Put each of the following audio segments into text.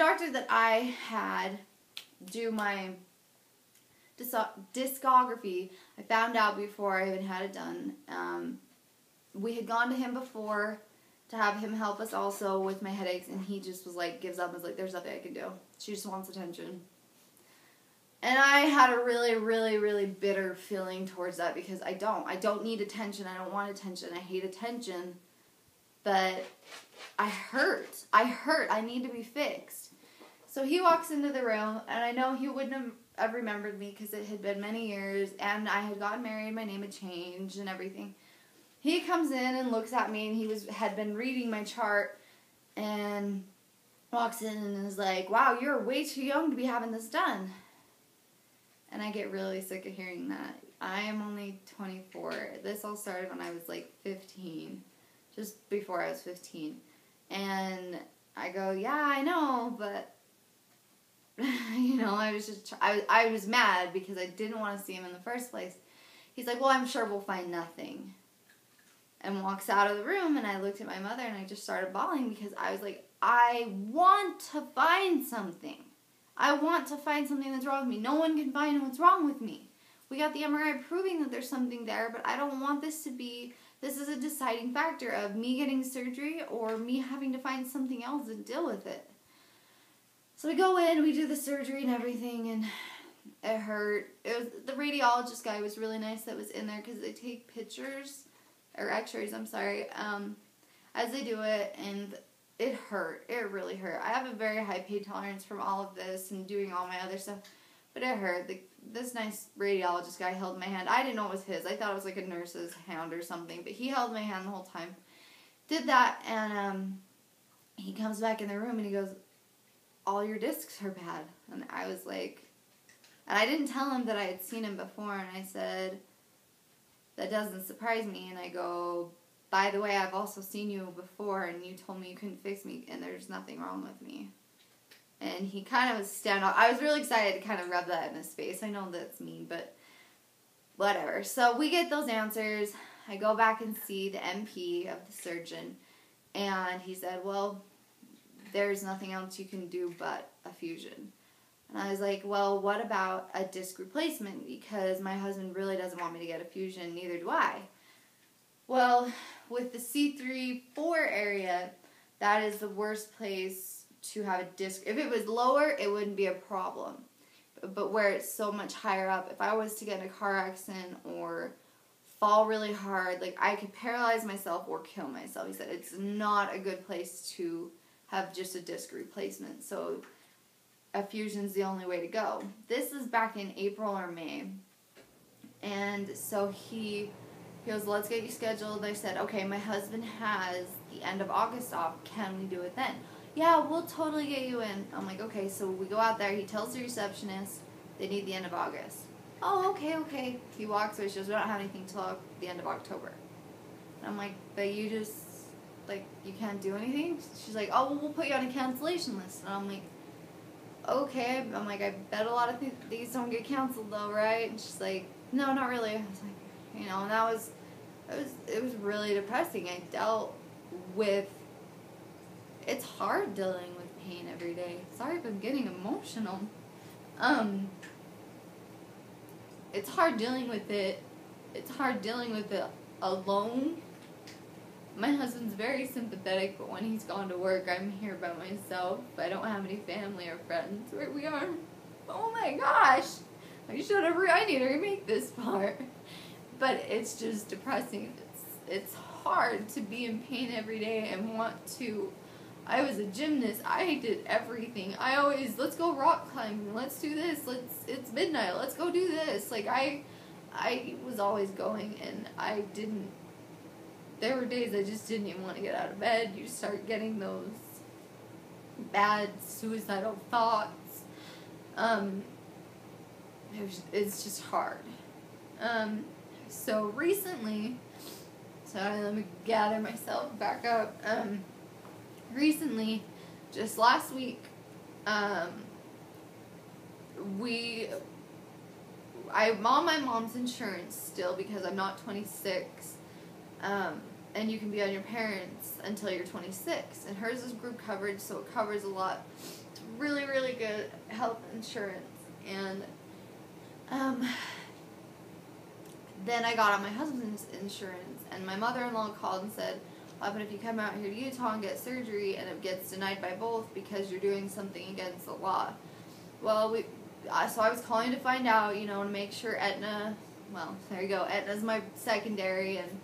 doctor that I had do my discography, I found out before I even had it done. We had gone to him before to have him help us also with my headaches, and he just was like, gives up and was like, there's nothing I can do. She just wants attention. And I had a really, really, really bitter feeling towards that because I don't need attention. I don't want attention. I hate attention. But I hurt. I need to be fixed. So he walks into the room, and I know he wouldn't have remembered me because it had been many years, and I had gotten married, my name had changed and everything. He comes in and looks at me, and he had been reading my chart, and walks in and is like, wow, you're way too young to be having this done. And I get really sick of hearing that. I am only 24. This all started when I was like 15. Just before I was 15. And I go, yeah, I know, but, I was mad because I didn't want to see him in the first place. He's like, well, I'm sure we'll find nothing. And walks out of the room, and I looked at my mother, and I just started bawling because I was like, I want to find something. I want to find something that's wrong with me. No one can find what's wrong with me. We got the MRI proving that there's something there, but I don't want this to be, this is a deciding factor of me getting surgery or me having to find something else and deal with it. So we go in, we do the surgery and everything, and it hurt. The radiologist guy was really nice that was in there because they take pictures, or x-rays, I'm sorry, as they do it, and it hurt. It really hurt. I have a very high pain tolerance from all of this and doing all my other stuff, but it hurt. This nice radiologist guy held my hand. I didn't know it was his. I thought it was like a nurse's hand or something, but he held my hand the whole time. Did that, and he comes back in the room and he goes, all your discs are bad. And I was like, and I didn't tell him that I had seen him before, and I said, that doesn't surprise me. And I go, by the way, I've also seen you before, and you told me you couldn't fix me, and there's nothing wrong with me. And he kind of was standoff. I was really excited to kind of rub that in his face. I know that's mean, but whatever. So we get those answers. I go back and see the MP of the surgeon, and he said, well, there's nothing else you can do but a fusion. And I was like, well, what about a disc replacement? Because my husband really doesn't want me to get a fusion, neither do I. Well, with the C3-4 area, that is the worst place to have a disc. If it was lower, it wouldn't be a problem. But where it's so much higher up, if I was to get in a car accident or fall really hard, like I could paralyze myself or kill myself. He said it's not a good place to have just a disc replacement. So a fusion's the only way to go. This is back in April or May. And so he goes, let's get you scheduled. I said, okay, my husband has the end of August off. Can we do it then? Yeah, we'll totally get you in. I'm like, okay, so we go out there. He tells the receptionist they need the end of August. Oh, okay. He walks away. She goes, we don't have anything till the end of October. And I'm like, but you just, like, you can't do anything? She's like, oh, well, we'll put you on a cancellation list. And I'm like, okay. I'm like, I bet a lot of these don't get canceled though, right? And she's like, no, not really. I was like, and it was really depressing. I dealt with, it's hard dealing with pain every day. Sorry if I'm getting emotional. It's hard dealing with it. It's hard dealing with it alone. My husband's very sympathetic, but when he's gone to work, I'm here by myself. I don't have any family or friends. We are, oh my gosh. I need to remake this part. But it's just depressing. It's hard to be in pain every day and want to. I was a gymnast. I did everything. I always, let's go rock climbing. Let's do this. It's midnight. Let's go do this. Like, I was always going, and I didn't. There were days I just didn't even want to get out of bed. You start getting those bad suicidal thoughts. It's just hard. So recently, let me gather myself back up. Recently, just last week, I'm on my mom's insurance still because I'm not 26. And you can be on your parents until you're 26. And hers is group coverage, so it covers a lot. It's really, really good health insurance. And then I got on my husband's insurance, and my mother-in-law called and said, what happens if you come out here to Utah and get surgery and it gets denied by both because you're doing something against the law? Well, so I was calling to find out, you know, to make sure Aetna, well, there you go, Aetna's my secondary, and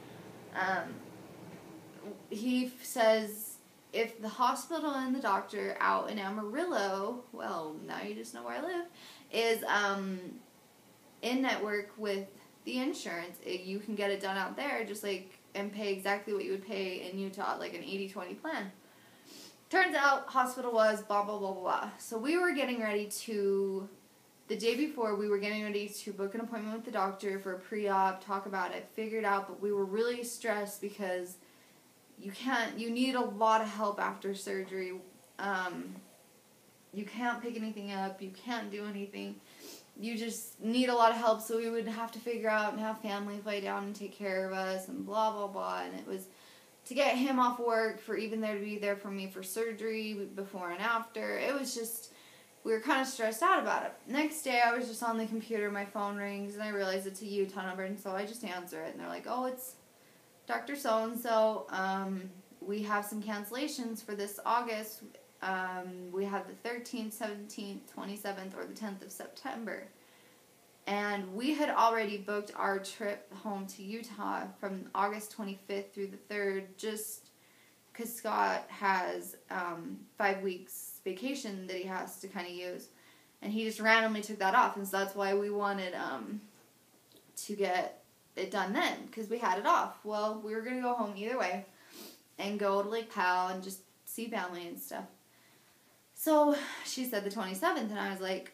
he says if the hospital and the doctor out in Amarillo, well, now you just know where I live, is in network with the insurance, you can get it done out there just like and pay exactly what you would pay in Utah, like an 80-20 plan. Turns out hospital was blah blah blah blah blah. So we were getting ready to, the day before we were getting ready to book an appointment with the doctor for a pre-op, talk about it, figure it out, but we were really stressed because you need a lot of help after surgery. You can't pick anything up, you can't do anything. You just need a lot of help, so we would have to figure out and have family fly down and take care of us and blah, blah, blah. And it was to get him off work, for even there to be there for me for surgery before and after. It was just, we were kind of stressed out about it. Next day, I was just on the computer, my phone rings, and I realized it's a Utah number, and so I just answer it. And they're like, oh, it's Dr. So-and-so. We have some cancellations for this August. We have the 13th, 17th, 27th, or the 10th of September. And we had already booked our trip home to Utah from August 25th through the 3rd, just because Scott has 5 weeks vacation that he has to kind of use. And he just randomly took that off, and so that's why we wanted to get it done then, because we had it off. Well, we were going to go home either way and go to Lake Powell and just see family and stuff. So she said the 27th, and I was like,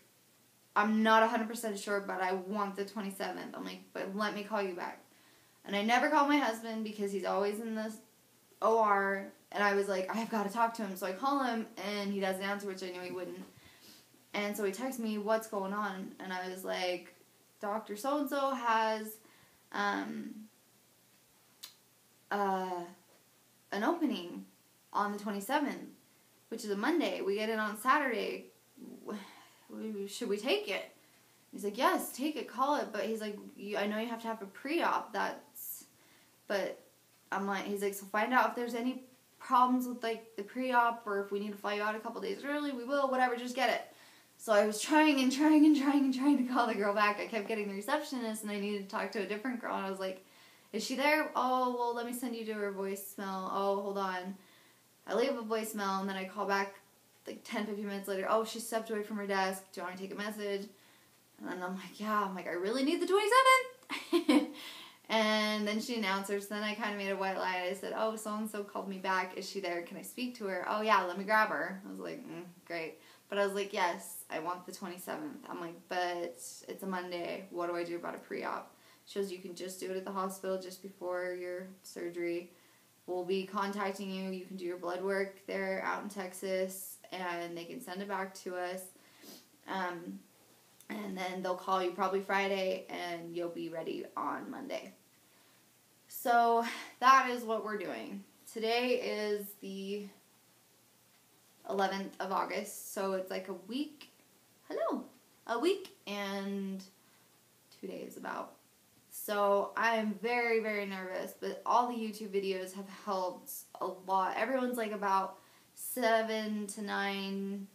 I'm not 100% sure, but I want the 27th. I'm like, but let me call you back. And I never call my husband because he's always in the OR, and I was like, I've got to talk to him. So I call him, and he doesn't answer, which I knew he wouldn't. And so he texts me, what's going on? And I was like, Dr. So-and-so has an opening on the 27th. Which is a Monday. We get in on Saturday. Should we take it? He's like, yes, take it, call it. But he's like, I know you have to have a pre-op. But I'm like, he's like, so find out if there's any problems with like the pre-op, or if we need to fly you out a couple days early, we will, whatever, just get it. So I was trying to call the girl back. I kept getting the receptionist, and I needed to talk to a different girl. And I was like, is she there? Oh, well, let me send you to her voicemail. Oh, hold on. I leave a voicemail, and then I call back like 10-15 minutes later. Oh, she stepped away from her desk. Do you want to take a message? And then I'm like, yeah. I'm like, I really need the 27th. And then she announced her. So then I kind of made a white lie. I said, oh, so-and-so called me back. Is she there? Can I speak to her? Oh, yeah, let me grab her. I was like, great. But I was like, yes, I want the 27th. I'm like, but it's a Monday. What do I do about a pre-op? She goes, you can just do it at the hospital just before your surgery. We'll be contacting you. You can do your blood work there out in Texas, and they can send it back to us. And then they'll call you probably Friday, and you'll be ready on Monday. So that is what we're doing. Today is the 11th of August, so it's like a week and 2 days about. So I am very, very nervous, but all the YouTube videos have helped a lot. Everyone's like about 7 to 9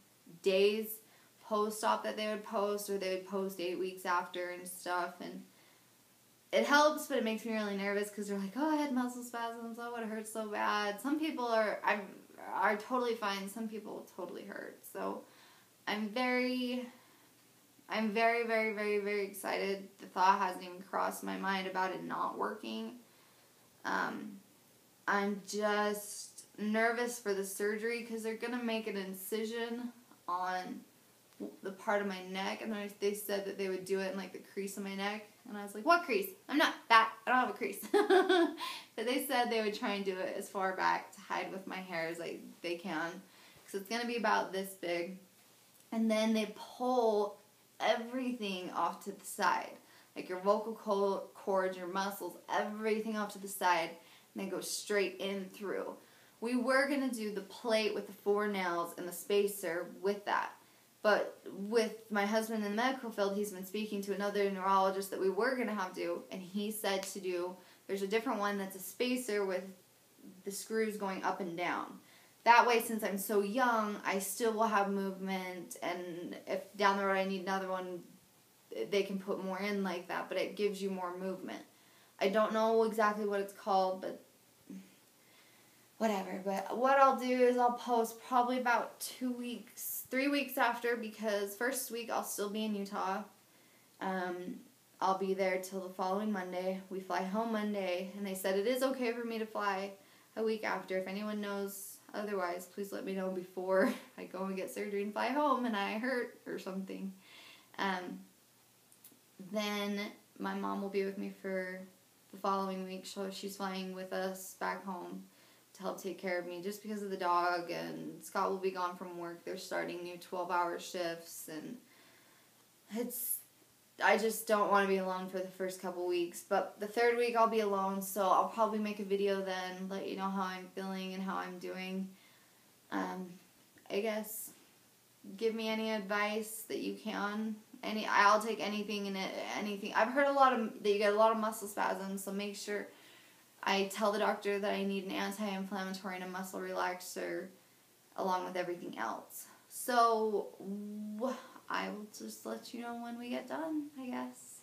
days post-op that they would post, or they would post 8 weeks after and stuff, and it helps, but it makes me really nervous because they're like, oh, I had muscle spasms, oh, it hurts so bad. Some people are totally fine, some people totally hurt. So I'm very, very, very, very excited. The thought hasn't even crossed my mind about it not working. I'm just nervous for the surgery because they're going to make an incision on the part of my neck, and they said that they would do it in like the crease of my neck, and I was like, what crease? I'm not fat, I don't have a crease. But they said they would try and do it as far back to hide with my hair as they can, because it's going to be about this big, and then they pull everything off to the side, like your vocal cords, your muscles, everything off to the side, and they go straight in through, We were going to do the plate with the 4 nails and the spacer with that. But with my husband in the medical field, he's been speaking to another neurologist that we were going to have do, and he said to do, there's a different one that's a spacer with the screws going up and down. That way, since I'm so young, I still will have movement, and if down the road I need another one, they can put more in like that, but it gives you more movement. I don't know exactly what it's called, but whatever. But what I'll do is I'll post probably about 3 weeks after, because first week I'll still be in Utah. I'll be there till the following Monday. We fly home Monday, and they said it is okay for me to fly a week after. If anyone knows otherwise, please let me know before I go and get surgery and fly home and I hurt or something. Then my mom will be with me for the following week. So she's flying with us back home to help take care of me just because of the dog, and Scott will be gone from work. They're starting new 12-hour shifts, and I just don't want to be alone for the first couple weeks. But the 3rd week I'll be alone, so I'll probably make a video then, let you know how I'm feeling and how I'm doing. I guess give me any advice that you can. I'll take anything anything. I've heard that you get a lot of muscle spasms, so make sure I tell the doctor that I need an anti-inflammatory and a muscle relaxer along with everything else. So I will just let you know when we get done, I guess.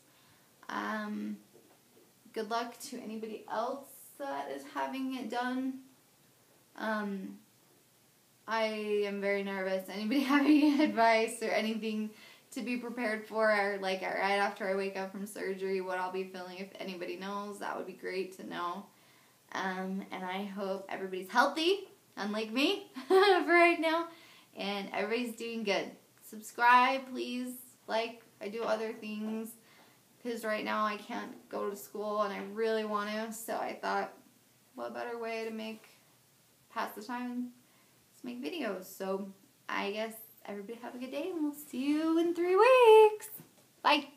Good luck to anybody else that is having it done. I am very nervous. Anybody having advice or anything to be prepared for, or like right after I wake up from surgery, what I'll be feeling, if anybody knows, that would be great to know. And I hope everybody's healthy, unlike me for right now, and everybody's doing good. Subscribe, please. Like, I do other things, because right now I can't go to school and I really want to, so I thought, what better way to pass the time is make videos. So I guess everybody have a good day, and we'll see you in 3 weeks. Bye.